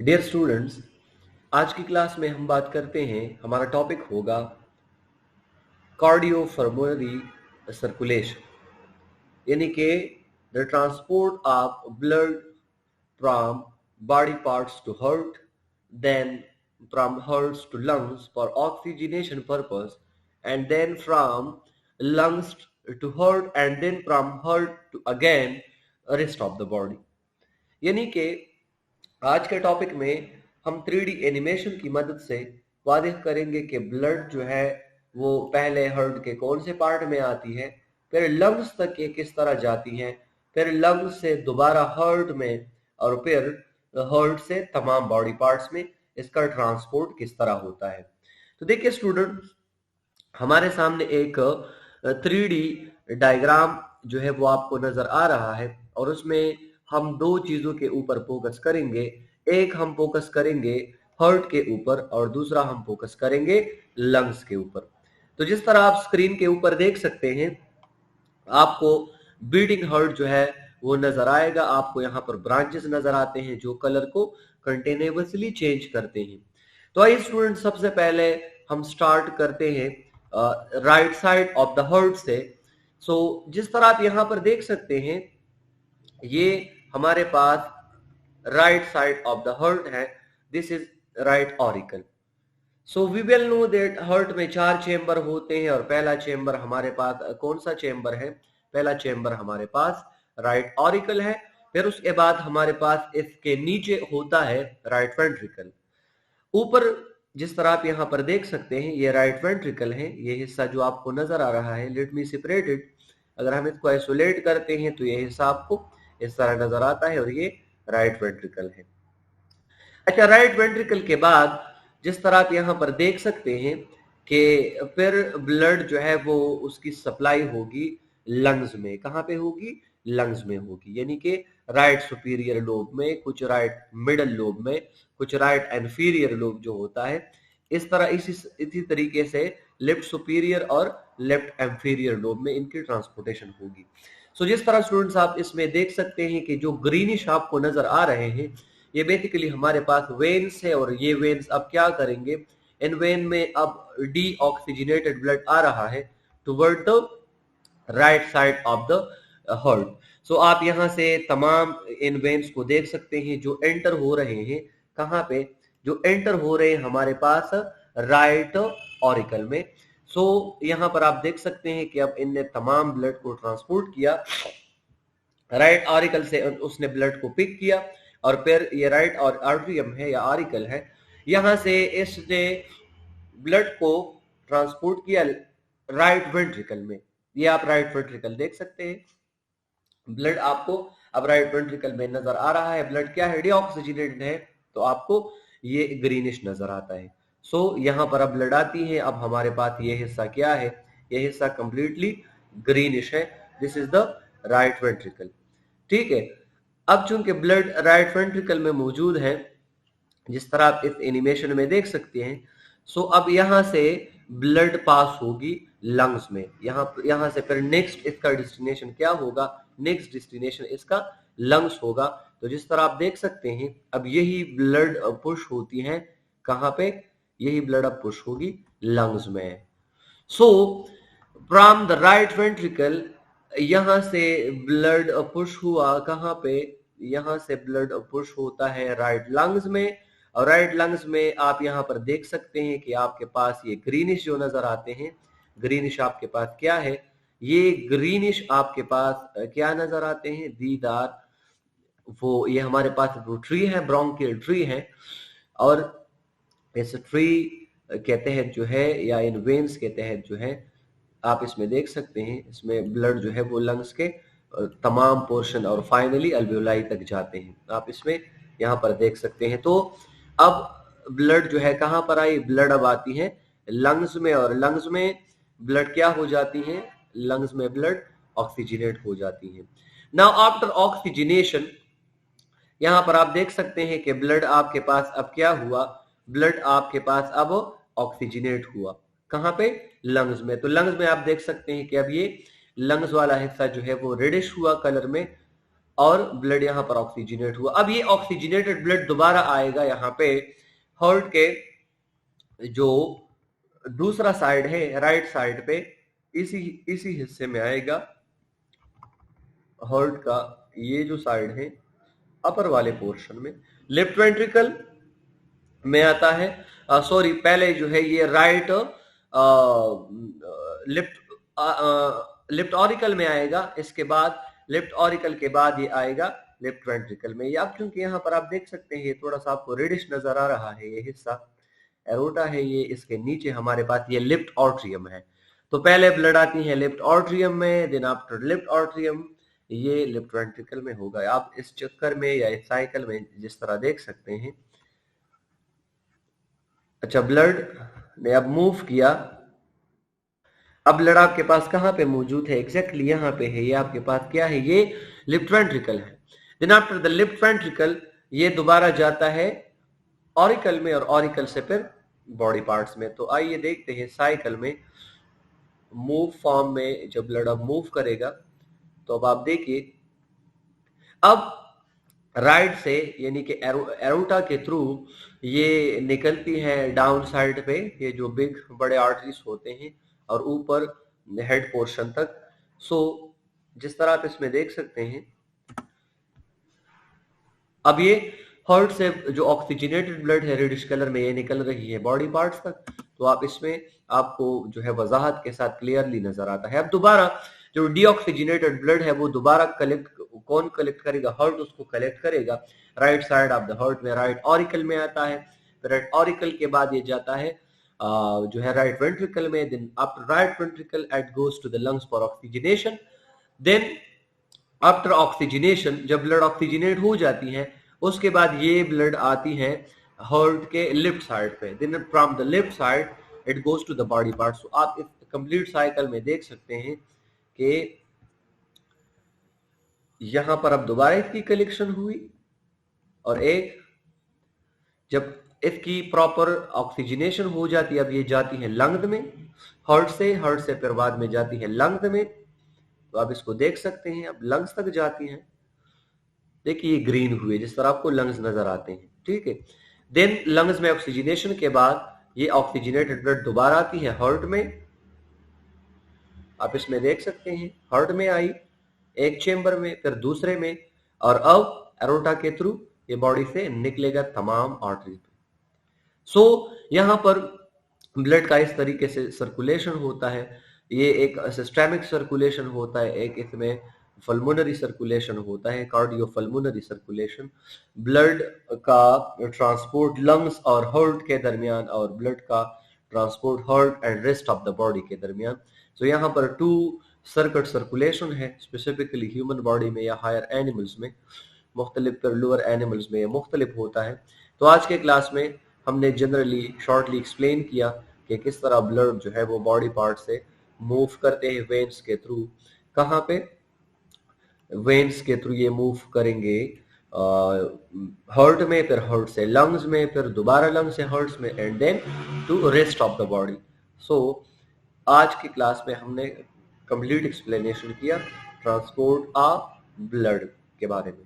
Dear students, आज की class में हम बात करते हैं, हमारा टॉपिक होगा कार्डियोपल्मोनरी सर्कुलेशन, यानी कि the transport of blood from body parts to heart, then from heart to lungs for oxygenation purpose, and then from lungs to heart, and then from heart to again rest of the body. यानी कि आज के topic में हम 3D animation की मदद से वाज़ेह करेंगे कि ब्लड जो है वो पहले हार्ट के कौन से पार्ट में आती है, फिर लंग्स तक ये किस तरह जाती हैं, फिर लंग्स से दोबारा हार्ट में, और फिर हार्ट से तमाम बॉडी पार्ट्स में इसका ट्रांसपोर्ट किस तरह होता है। तो देखिए स्टूडेंट्स, हमारे सामने एक 3D डायग्राम जो है वो आपको नजर आ रहा है, और उसमें हम दो चीजों के ऊपर फोकस करेंगे। एक हम फोकस करेंगे हार्ट के ऊपर और दूसरा हम फोकस करेंगे लंग्स के ऊपर। तो जिस तरह आप स्क्रीन के ऊपर देख सकते हैं, आपको बीटिंग हार्ट जो है वो नजर आएगा। आपको यहाँ पर ब्रांचेस नजर आते हैं जो कलर को कंटिन्यूअसली चेंज करते हैं। तो आइए स्टूडेंट, सबसे पहले हम स्टार्ट करते हैं right side of the heart से। सो जिस तरह आप यहाँ पर देख सकते हैं, ये हमारे पास right side of the heart है। This is right auricle. So we will know that heart में 4 चेंबर होते हैं, और पहला चेंबर हमारे पास कौन सा चेंबर है? पहला चेंबर हमारे पास राइट ऑरिकल है। फिर उसके बाद हमारे पास इसके नीचे होता है राइट वेंट्रिकल। ऊपर जिस तरह आप यहाँ पर देख सकते हैं, ये राइट वेंट्रिकल है। ये हिस्सा जो आपको नजर आ रहा है, लेट मी सेपरेट इट। अगर हम इसको आइसोलेट करते हैं तो ये हिस्सा आपको इस तरह नजर आता है, और ये राइट वेंट्रिकल है। अच्छा, राइट वेंट्रिकल के बाद जिस तरह आप यहाँ पर देख सकते हैं कि फिर ब्लड जो है वो उसकी सप्लाई होगी लंग्स में। कहाँ पे होगी? लंग्स में होगी। यानी कि राइट सुपीरियर लोब में, कुछ राइट मिडल लोब में, कुछ राइट एंफीरियर लोब जो होता है। इस तरह इसी तरीके से लेफ्ट सुपीरियर और लेफ्ट एंफीरियर लोब में इनकी ट्रांसपोर्टेशन होगी। सो जिस तरह स्टूडेंट्स आप इसमें देख सकते हैं कि जो ग्रीनिश आपको नजर आ रहे हैं, ये बेसिकली हमारे पास वेन्स है, और ये वेन्स अब क्या करेंगे? इन वेन में अब डीऑक्सीजनेटेड ब्लड आ रहा है toward the right side of the heart. So आप यहाँ से तमाम इन वेन्स को देख सकते हैं जो एंटर हो रहे हैं। कहाँ पे? जो एंटर हो रहे हैं हमारे पास राइट ऑरिकल में। सो यहाँ पर आप देख सकते हैं कि अब इनने तमाम ब्लड को ट्रांसपोर्ट किया, राइट ऑरिकल से उसने ब्लड को पिक किया, और फिर ये राइट और आर्टरियम है या ऑरिकल है, यहां से इसने ब्लड को ट्रांसपोर्ट किया राइट वेंट्रिकल में। ये आप राइट वेंट्रिकल देख सकते हैं। ब्लड आपको अब राइट वेंट्रिकल में नजर आ रहा है। ब्लड क्या है? डीऑक्सीजनेटेड है, तो आपको ये ग्रीनिश नजर आता है। सो यहाँ पर अब ब्लड आती है। अब हमारे पास ये हिस्सा क्या है? ये हिस्सा कंप्लीटली ग्रीनिश है। This is the right ventricle. ठीक है। अब चूंकि ब्लड राइट वेंट्रिकल में मौजूद है, जिस तरह आप इस एनिमेशन में देख सकते हैं, सो अब यहां से ब्लड पास होगी लंग्स में। यहां से फिर नेक्स्ट इसका डेस्टिनेशन क्या होगा? नेक्स्ट डेस्टिनेशन इसका लंग्स होगा। तो जिस तरह आप देख सकते हैं, अब यही ब्लड पुश होती है कहां पे? यही ब्लड अब पुश होगी लंग्स में। So from the right ventricle यहां से ब्लड पुश हुआ कहां पे? यहां से ब्लड पुश होता है राइट लंग्स में, और राइट लंग्स में आप यहां पर देख सकते हैं कि आपके पास ये ग्रीनिश जो नजर आते हैं। ग्रीनिश आपके पास क्या है? ये ग्रीनिश आपके पास क्या नजर आते हैं? दीदार। वो ये हमारे पास वो ट्री है, ब्रोंकियल ट्री है, और इस ट्री के तहत जो है, या इन वेन्स के तहत जो है, आप इसमें देख सकते हैं, इसमें ब्लड जो है वो लंग्स के तमाम पोर्शन और फाइनली अल्वेओलाई तक जाते हैं। आप इसमें यहाँ पर देख सकते हैं। तो अब ब्लड जो है कहाँ पर आई? ब्लड अब आती है लंग्स में, और लंग्स में ब्लड क्या हो जाती है? लंग्स में ब्लड ऑक्सीजनेट हो जाती है। नाउ आफ्टर ऑक्सीजनेशन, यहाँ पर आप देख सकते हैं कि ब्लड आपके पास अब क्या हुआ? ब्लड आपके पास अब ऑक्सीजनेट हुआ। कहाँ पे? लंग्स में। तो लंग्स में आप देख सकते हैं कि अब ये लंग्स वाला हिस्सा जो है वो रेडिश हुआ कलर में, और ब्लड यहाँ पर ऑक्सीजनेट हुआ। अब ये ऑक्सीजनेटेड ब्लड दोबारा आएगा यहाँ पे हार्ट के जो दूसरा साइड है, राइट साइड पे, इसी इसी हिस्से में आएगा हार्ट का, ये जो साइड है अपर वाले पोर्शन में, लेफ्ट वेंट्रिकल में आता है। सॉरी, पहले जो है ये राइट लेफ्ट ऑरिकल में आएगा, इसके बाद लेफ्ट ऑरिकल के बाद ये आएगा लेफ्ट वेंट्रिकल में। अब क्योंकि यहाँ पर आप देख सकते हैं ये थोड़ा सा आपको रेडिश नजर आ रहा है, ये हिस्सा एरोटा है, ये इसके नीचे हमारे पास ये लेफ्ट ऑर्ट्रियम है। तो पहले ब्लड आती है लेफ्ट ऑर्ट्रियम में, देन आफ्टर लेफ्ट ऑर्ट्रियम ये लेफ्ट वेंट्रिकल में होगा। आप इस चक्कर में या इस साइकिल में जिस तरह देख सकते हैं। अच्छा, ब्लड ने अब मूव किया। अब ब्लड आपके पास कहां पे मौजूद है? एग्जैक्टली यहाँ पे है। ये आपके पास क्या है? ये लेफ्ट वेंट्रिकल है। Then after the left ventricle ये दोबारा जाता है ऑरिकल में, और ऑरिकल से फिर बॉडी पार्ट्स में। तो आइए देखते हैं साइकिल में मूव फॉर्म में जब ब्लड अब मूव करेगा तो अब आप देखिए, अब राइट से यानी कि एरोटा के थ्रू ये निकलती है डाउन साइड पे, ये जो बिग बड़े आर्टरीज होते हैं, और ऊपर हेड पोर्शन तक। सो जिस तरह आप इसमें देख सकते हैं, अब ये हार्ट से जो ऑक्सीजनेटेड ब्लड है रेडिश कलर में, ये निकल रही है बॉडी पार्ट्स तक। तो आप इसमें आपको जो है वजाहत के साथ क्लियरली नजर आता है। अब दोबारा जो डीऑक्सीजनेटेड ब्लड है वो दोबारा कौन कलेक्ट करेगा? हार्ट उसको कलेक्ट करेगा right side of the heart में, राइट ऑरिकल में आता है। फिर राइट ऑरिकल के बाद ये जाता है जो है राइट वेंट्रिकल में। Then after right ventricle it goes to the lungs for oxygenation. Then after oxygenation, जब ब्लड ऑक्सीजनेट हो जाती है उसके बाद ये ब्लड आती है हार्ट के लेफ्ट साइड पे। Then from the left side it goes to the body parts. तो आप इस कंप्लीट साइकिल में देख सकते हैं कि यहां पर अब दोबारा इसकी कलेक्शन हुई, और एक जब इसकी प्रॉपर ऑक्सीजनेशन हो जाती है, अब ये जाती है लंग्स में, हार्ट से फिर बाद में जाती है लंग्स में। तो आप इसको देख सकते हैं, अब लंग्स तक जाती हैं। देखिए ये ग्रीन हुए जिस तरह आपको लंग्स नजर आते हैं, ठीक है। देन लंग्स में ऑक्सीजनेशन के बाद ये ऑक्सीजनेटेड ब्लड दोबारा आती है हार्ट में। आप इसमें देख सकते हैं हार्ट में आई एक चेंबर में, फिर दूसरे में, और अब एरोटा के थ्रू ये बॉडी से निकलेगा तमाम आर्टरीज पे। सो यहाँ पर ब्लड का इस तरीके से सर्कुलेशन होता है। ये एक सिस्टेमिक सर्कुलेशन होता है, एक इसमें पल्मोनरी सर्कुलेशन होता है, कार्डियोपल्मोनरी सर्कुलेशन। ब्लड का ट्रांसपोर्ट लंग्स और हार्ट के दरमियान, और ब्लड का transport heart and rest of the body के दरमियान। तो यहाँ पर 2 सर्किट सर्कुलेशन है, स्पेसिफिकली ह्यूमन बॉडी में या हायर एनिमल्स में मुख्तलिफ, पर लोअर एनिमल्स में मुख्तलिफ होता है। तो आज के क्लास में हमने जनरली शॉर्टली एक्सप्लेन किया कि किस तरह ब्लड जो है वो बॉडी पार्ट से मूव करते हैं वेन्स के थ्रू। कहाँ पे? वेन्स के थ्रू ये मूव करेंगे हार्ट में, फिर हार्ट से लंग्स में, फिर दोबारा लंग्स से हार्ट में, and then to rest of the body. So आज की क्लास में हमने कंप्लीट एक्सप्लेनेशन किया ट्रांसपोर्ट ऑफ ब्लड के बारे में।